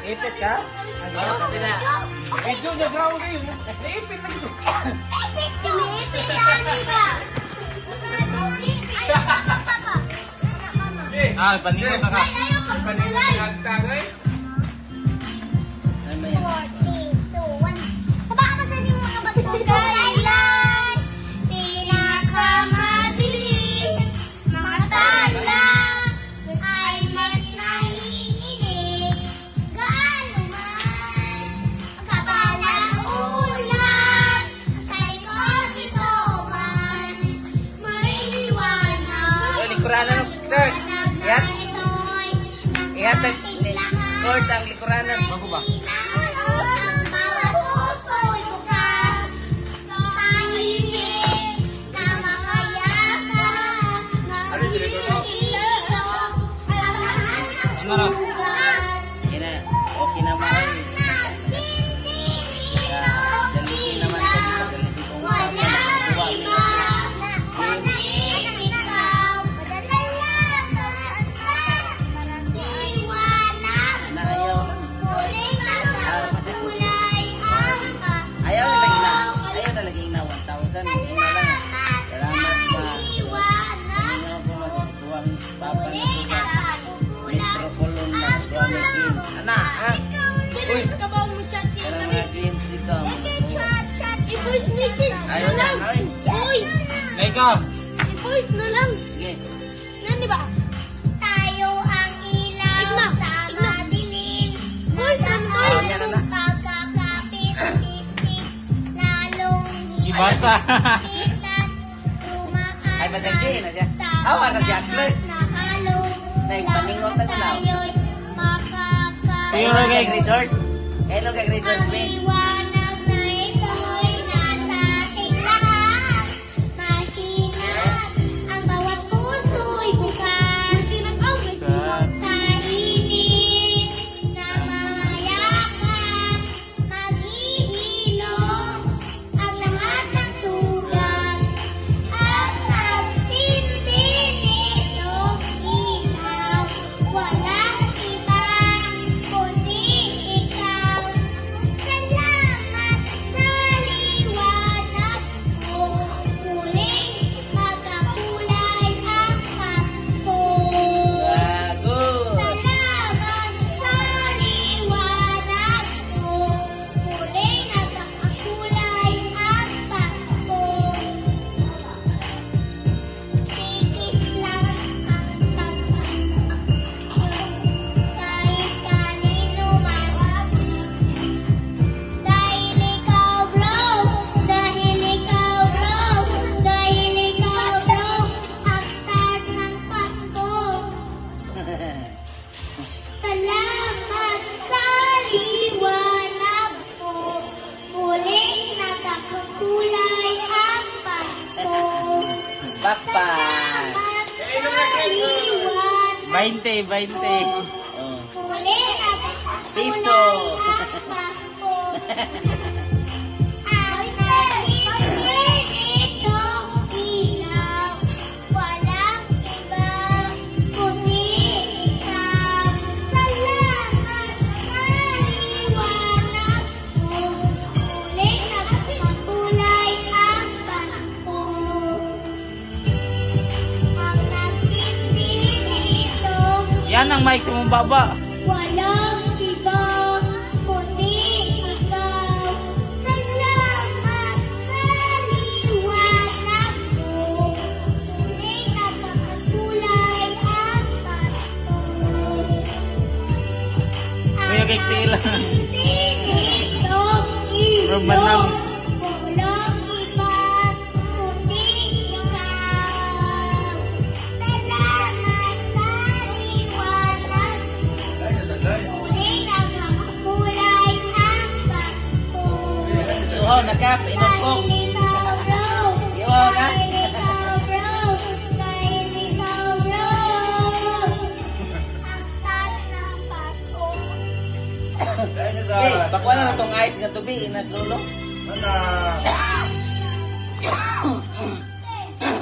Ipit ka? Kasi na. Medyo niya ground kayo. Naipit na ito. Ipit na ba? Ah, paningot na ka. Paningot ka ba? 4, 3, 2, 1. Sabaka sa yung mga bato. Kailan pinakamadilim mga tala ay mas nanginginig. Gaano man ang kapalang ulan sa likod ito man may liwanag. Likuranan ng Kurt. Ihat. Ihat ang Kurt ang likuranan. Bago ba? Bawat puso'y bukas sa hingin na mga yakas. Nagigilong ang lahat ng Ano na? sugat. Okay na mahal. Dalitin naman ito. Walang iba kundi ikaw. Salamat sa liwanag mo. Muling nagkakulay ang Ayaw na lagi na. pasko. Ayaw na lagi na 1,000. Ina lang. Salamat Salamat sa sa liwanag Ina mo. po masukuhan papa na Muling tuba. nagkakulay Metropolitan na ang Suami Games. Ana, ha? Uy, Kabaw mo chat si karang mga games dito. I-voice message Ayaw na. Ay. Voice! Laika. I-voice na lang. Sige. Yan, di ba? Tayo ang ilaw sa madilim. Voice na Oh, tayo. yan na. Pagkakapit-bisik, lalong Ibasa. hipitan. Tumakas Ay, masagdi na siya. Awa sa Jackler. Nay, paningot na ganaw. Tayo'y makaka- Ayun na, kay Readers. Kailan kay Readers, Ang be? liwanag na ito'y nasa ating lahat. Masinag ang bawat puso'y bukas. Sa init na mga yakap, maghihilom ang lahat ng sugat. Ang nagsindi nitong ilaw, walang iba kundi ikaw. Salamat sa liwanag mo, muling magkakulay ang Pasko. Bago. Salamat sa liwanag mo, muling nagkakakulay ang Pasko. Tigis lang ang pagpasko, kahit kanino man. Dahil ikaw bro, dahil ikaw bro, dahil ikaw bro, ang start ng Pasko. Salamat sa liwanag mo, muling nagkakakulay ang Pasko. Papa. Salamat sa liwanag 20, 20. Oh. muling nagkakakulay Piso. ang Pasko. Ang nagiging itong ilaw, walang iba kundi ikaw. Salamat sa liwanag mo, muling nagpakulay ang Pasko. Ang nagsindi nitong Yan ang mic sa mong baba. walang iba kundi ikaw. Salamat sa liwanag mo, muling nagkakakulay ang Pasko. Kuya, kay Tila. Romanang. Romanang. Walang iba kundi ikaw. Salamat sa liwanag mo, muling nagkakakulay ang Pasko. Oh, nakap. Inukok. Dahil ikaw bro, Iwaw na. dahil ikaw bro, dahil ikaw bro, ang start ng Pasko. Hey, bakwa na itong ice nga tubig. Inas lolo.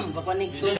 Bakwa ni